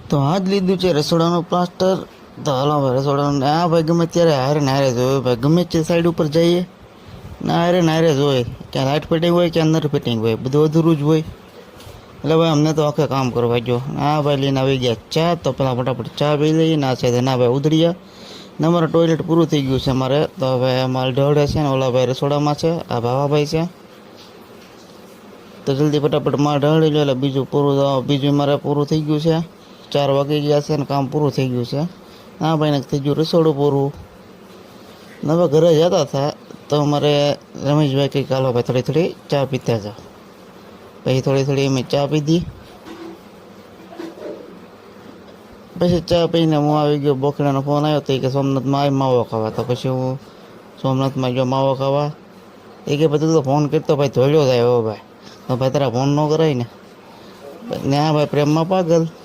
તો આ જ લીધું છે રસોડાનું પ્લાસ્ટર. તો હાલો ભાઈ રસોડાનું આ ભાઈ ગમે ત્યારે હારે ને હારે જ હોય ભાઈ, ગમે તે સાઈડ ઉપર જઈએ ના હારે ને હારે જ હોય. ક્યાં લાઇટ ફિટિંગ હોય ક્યાં અંદર ફિટિંગ હોય, બધું અધૂરું જ હોય. એટલે ભાઈ અમને તો આખે કામ કરવા જો આ ભાઈ લઈને આવી ગયા ચા. તો પેલા ફટાફટ ચા પી લઈએ. ના છે ના ભાઈ ઉધડ્યા ને અમારે ટોયલેટ પૂરું થઈ ગયું છે અમારે. તો હવે અમારે ઢળે છે ને ઓલા ભાઈ રસોડામાં છે, આ ભાવાભાઈ છે. તો જલ્દી ફટાફટ માં ઢળી લો એટલે બીજું પૂરું, બીજું મારે પૂરું થઈ ગયું છે. 4 વાગી ગયા છે ને કામ પૂરું થઈ ગયું છે. હા ભાઈને થઈ ગયું રસોડું પૂરું. ને હવે ઘરે જતા હતા તો અમારે રમેશભાઈ કંઈક હાલો ભાઈ થોડી થોડી ચા પીતા જાઓ. પછી થોડી અમે ચા પીધી. પછી ચા પીને હું આવી ગયો. બોખડાનો ફોન આવ્યો તો એ કે સોમનાથમાં આવી માવો ખાવા. તો પછી હું સોમનાથમાં ગયો માવો ખાવા. એ કે બધું તો ફોન કરતો ભાઈ ધોળ્યો થાય હો ભાઈ. તો ભાઈ તારા ફોન ન કરાય ને. હા ભાઈ પ્રેમમાં પાગલ.